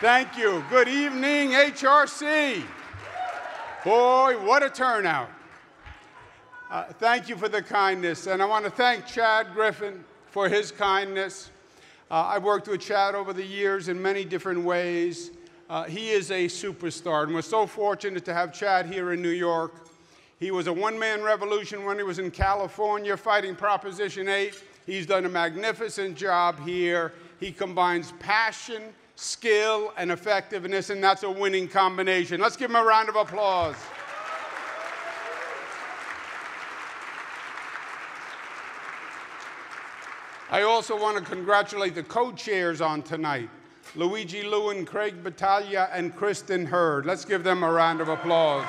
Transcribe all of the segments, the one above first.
Thank you. Good evening, HRC. Boy, what a turnout. Thank you for the kindness. And I want to thank Chad Griffin for his kindness. I've worked with Chad over the years in many different ways. He is a superstar, and we're so fortunate to have Chad here in New York. He was a one-man revolution when he was in California fighting Proposition 8. He's done a magnificent job here. He combines passion, skill, and effectiveness, and that's a winning combination. Let's give him a round of applause. I also want to congratulate the co-chairs on tonight, Luigi Lewin, Craig Battaglia, and Kristen Hurd. Let's give them a round of applause.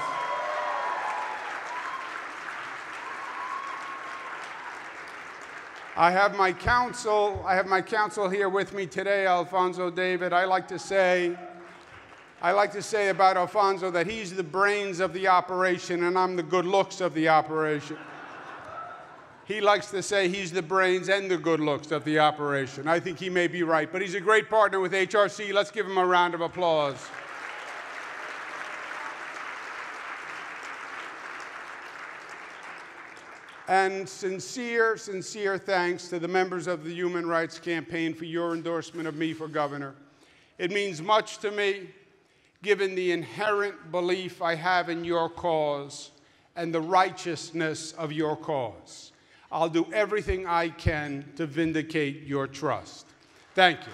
I have my counsel here with me today, Alfonso David. I like to say about Alfonso that he's the brains of the operation and I'm the good looks of the operation. He likes to say he's the brains and the good looks of the operation. I think he may be right, but he's a great partner with HRC. Let's give him a round of applause. And sincere thanks to the members of the Human Rights Campaign for your endorsement of me for governor. It means much to me, given the inherent belief I have in your cause and the righteousness of your cause. I'll do everything I can to vindicate your trust. Thank you.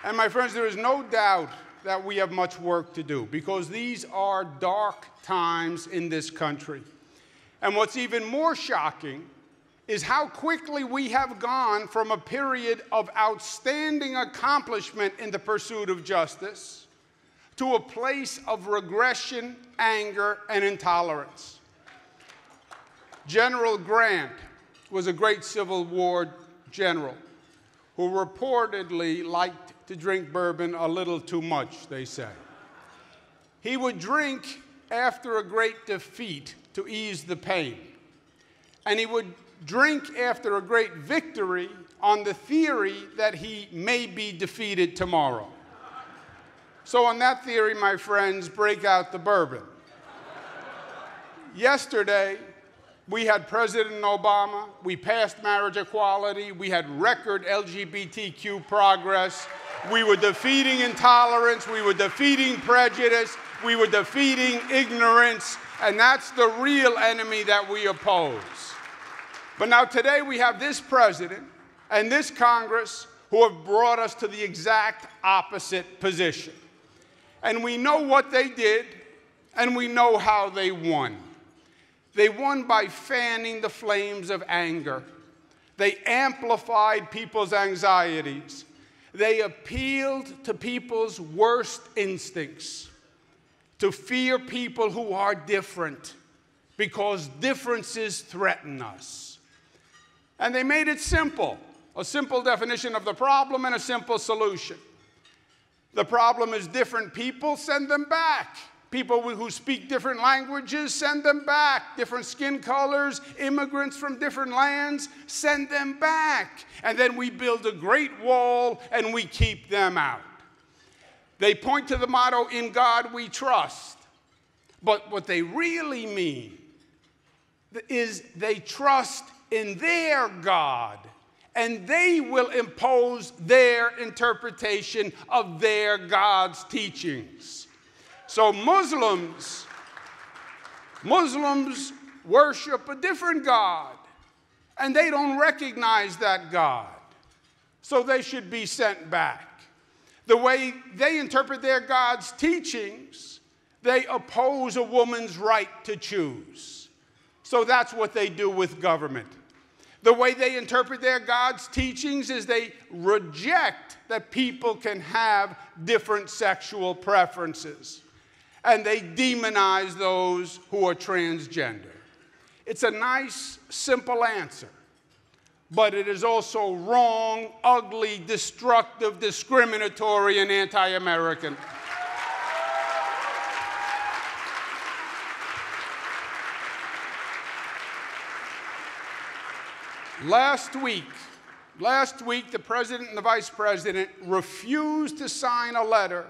And my friends, there is no doubt that we have much work to do because these are dark times in this country. And what's even more shocking is how quickly we have gone from a period of outstanding accomplishment in the pursuit of justice to a place of regression, anger, and intolerance. General Grant was a great Civil War general who reportedly liked to drink bourbon a little too much, they say. He would drink after a great defeat to ease the pain. And he would drink after a great victory on the theory that he may be defeated tomorrow. So on that theory, my friends, break out the bourbon. Yesterday, we had President Obama, we passed marriage equality, we had record LGBTQ progress, we were defeating intolerance, we were defeating prejudice, we were defeating ignorance, and that's the real enemy that we oppose. But now today we have this president and this Congress who have brought us to the exact opposite position. And we know what they did, and we know how they won. They won by fanning the flames of anger. They amplified people's anxieties. They appealed to people's worst instincts, to fear people who are different, because differences threaten us. And they made it simple, a simple definition of the problem and a simple solution. The problem is different people, send them back. People who speak different languages, send them back. Different skin colors, immigrants from different lands, send them back. And then we build a great wall and we keep them out. They point to the motto, "In God we trust." But what they really mean is they trust in their God, and they will impose their interpretation of their God's teachings. So Muslims worship a different God, and they don't recognize that God. So they should be sent back. The way they interpret their God's teachings, they oppose a woman's right to choose. So that's what they do with government. The way they interpret their God's teachings is they reject that people can have different sexual preferences. And they demonize those who are transgender. It's a nice, simple answer, but it is also wrong, ugly, destructive, discriminatory, and anti-American. Last week, the president and the vice president refused to sign a letter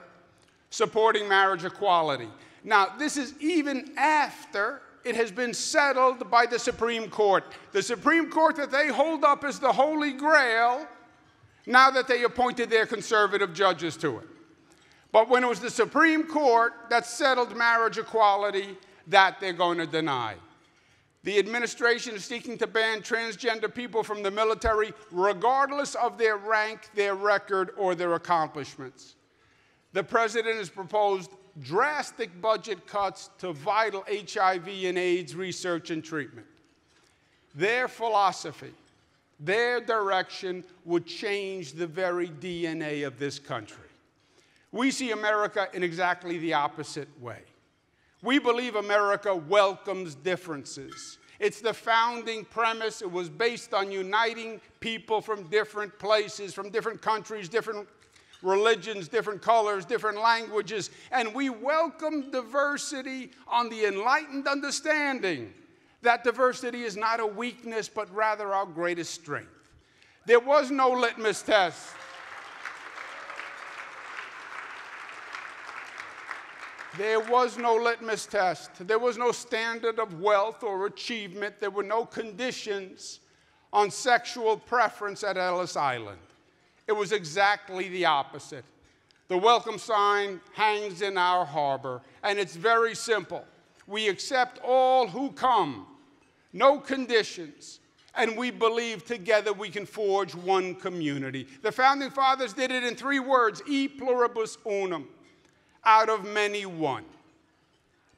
supporting marriage equality. Now, this is even after it has been settled by the Supreme Court. The Supreme Court that they hold up as the Holy Grail, now that they appointed their conservative judges to it. But when it was the Supreme Court that settled marriage equality, that they're going to deny. The administration is seeking to ban transgender people from the military, regardless of their rank, their record, or their accomplishments. The president has proposed drastic budget cuts to vital HIV and AIDS research and treatment. Their philosophy, their direction would change the very DNA of this country. We see America in exactly the opposite way. We believe America welcomes differences. It's the founding premise. It was based on uniting people from different places, from different countries, different religions, different colors, different languages, and we welcome diversity on the enlightened understanding that diversity is not a weakness, but rather our greatest strength. There was no litmus test. There was no litmus test. There was no standard of wealth or achievement. There were no conditions on sexual preference at Ellis Island. It was exactly the opposite. The welcome sign hangs in our harbor, and it's very simple. We accept all who come, no conditions, and we believe together we can forge one community. The Founding Fathers did it in 3 words, e pluribus unum, out of many one.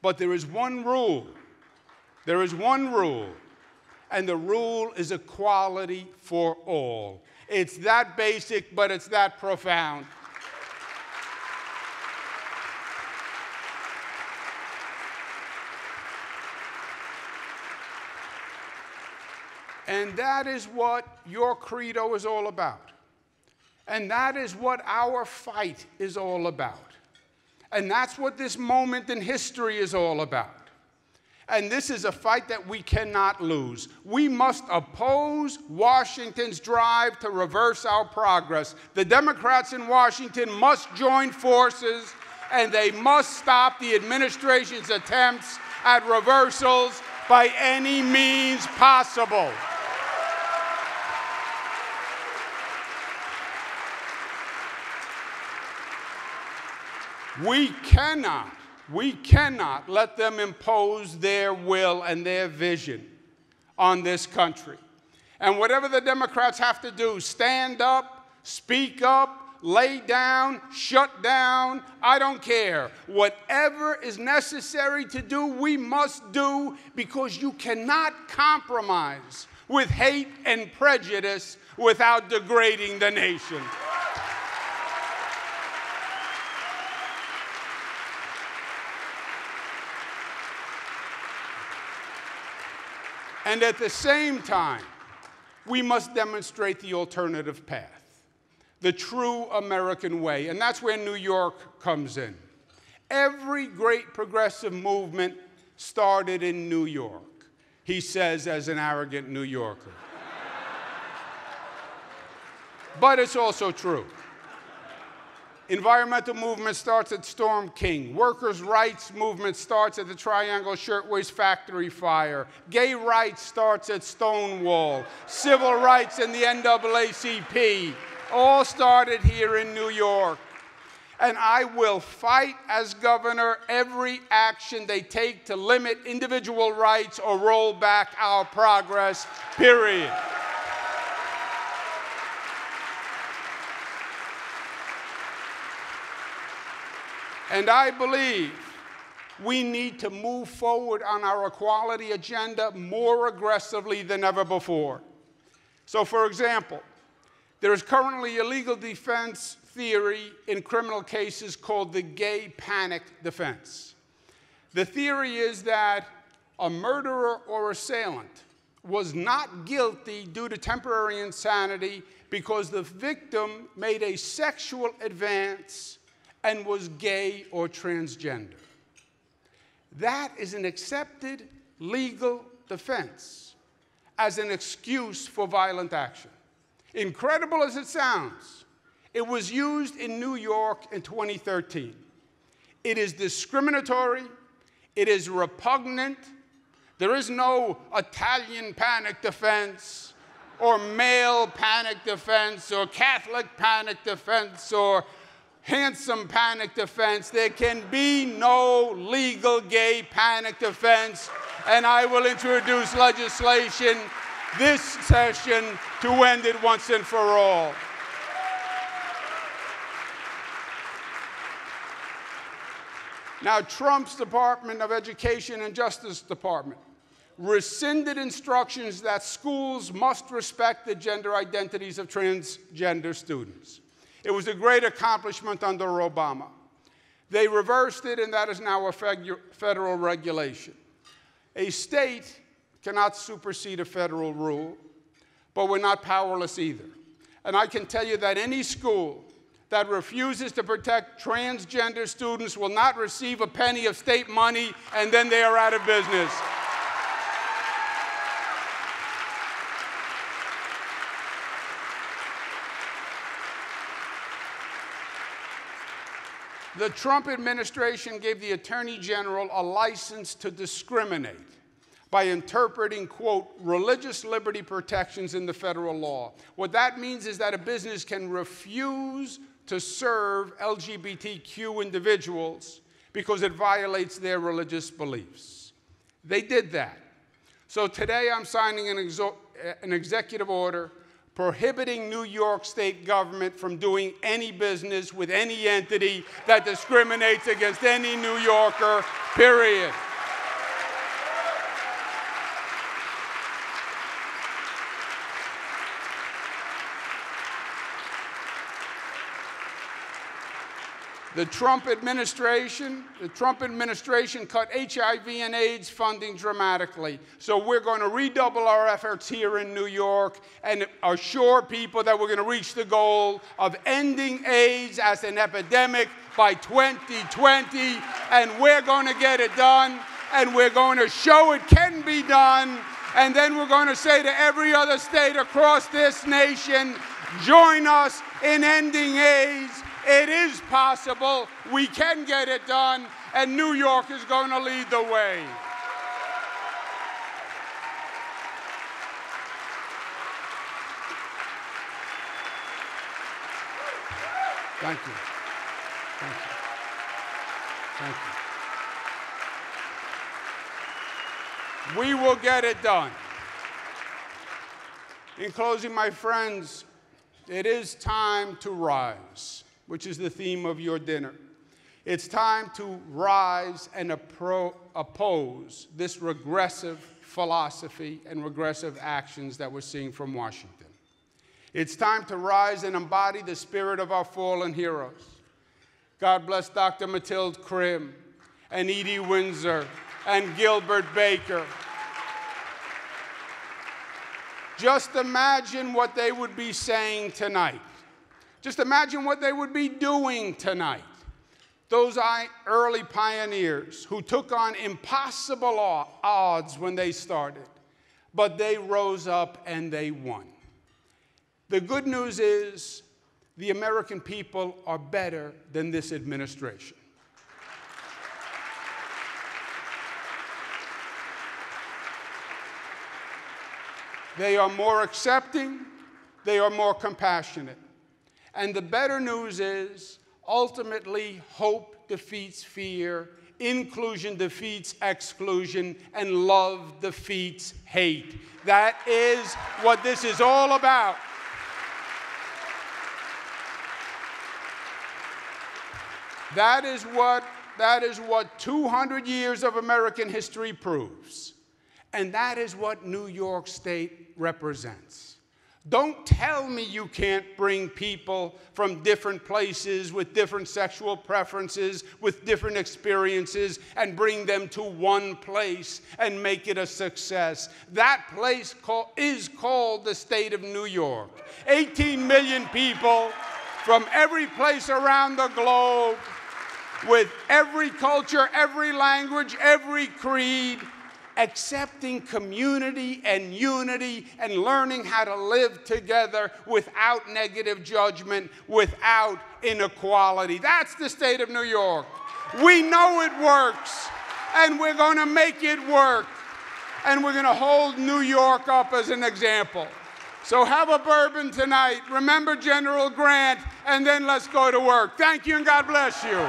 But there is one rule. There is one rule, and the rule is equality for all. It's that basic, but it's that profound. And that is what your credo is all about. And that is what our fight is all about. And that's what this moment in history is all about. And this is a fight that we cannot lose. We must oppose Washington's drive to reverse our progress. The Democrats in Washington must join forces, and they must stop the administration's attempts at reversals by any means possible. We cannot let them impose their will and their vision on this country. And whatever the Democrats have to do, stand up, speak up, lay down, shut down, I don't care. Whatever is necessary to do, we must do, because you cannot compromise with hate and prejudice without degrading the nation. And at the same time, we must demonstrate the alternative path, the true American way. And that's where New York comes in. Every great progressive movement started in New York, he says as an arrogant New Yorker. But it's also true. Environmental movement starts at Storm King. Workers' rights movement starts at the Triangle Shirtwaist Factory fire. Gay rights starts at Stonewall. Civil rights and the NAACP all started here in New York. And I will fight as governor every action they take to limit individual rights or roll back our progress, period. And I believe we need to move forward on our equality agenda more aggressively than ever before. So, for example, there is currently a legal defense theory in criminal cases called the gay panic defense. The theory is that a murderer or assailant was not guilty due to temporary insanity because the victim made a sexual advance and was gay or transgender. That is an accepted legal defense. as an excuse for violent action. Incredible as it sounds, it was used in New York in 2013. It is discriminatory, it is repugnant. There is no Italian panic defense, or male panic defense, or Catholic panic defense, or handsome panic defense. There can be no legal gay panic defense, and I will introduce legislation this session to end it once and for all. Now, Trump's Department of Education and Justice Department rescinded instructions that schools must respect the gender identities of transgender students. It was a great accomplishment under Obama. They reversed it, and that is now a federal regulation. A state cannot supersede a federal rule, but we're not powerless either. And I can tell you that any school that refuses to protect transgender students will not receive a penny of state money, and then they are out of business. The Trump administration gave the Attorney General a license to discriminate by interpreting, quote, religious liberty protections in the federal law. What that means is that a business can refuse to serve LGBTQ individuals because it violates their religious beliefs. They did that. So today I'm signing an executive order prohibiting New York State government from doing any business with any entity that discriminates against any New Yorker, period. The Trump administration cut HIV and AIDS funding dramatically. So we're going to redouble our efforts here in New York and assure people that we're going to reach the goal of ending AIDS as an epidemic by 2020. And we're going to get it done, and we're going to show it can be done. And then we're going to say to every other state across this nation, join us in ending AIDS. It is possible. We can get it done, and New York is going to lead the way. Thank you. Thank you. Thank you. We will get it done. In closing, my friends, it is time to rise, which is the theme of your dinner. It's time to rise and oppose this regressive philosophy and regressive actions that we're seeing from Washington. It's time to rise and embody the spirit of our fallen heroes. God bless Dr. Mathilde Krim and Edie Windsor and Gilbert Baker. Just imagine what they would be saying tonight. Just imagine what they would be doing tonight. Those early pioneers who took on impossible odds when they started, but they rose up and they won. The good news is the American people are better than this administration. They are more accepting, they are more compassionate. And the better news is, ultimately, hope defeats fear, inclusion defeats exclusion, and love defeats hate. That is what this is all about. That is what 200 years of American history proves. And that is what New York State represents. Don't tell me you can't bring people from different places with different sexual preferences, with different experiences, and bring them to one place and make it a success. That place is called the state of New York. 18 million people from every place around the globe, with every culture, every language, every creed, accepting community and unity and learning how to live together without negative judgment, without inequality. That's the state of New York. We know it works, and we're going to make it work, and we're going to hold New York up as an example. So have a bourbon tonight. Remember General Grant, and then let's go to work. Thank you, and God bless you.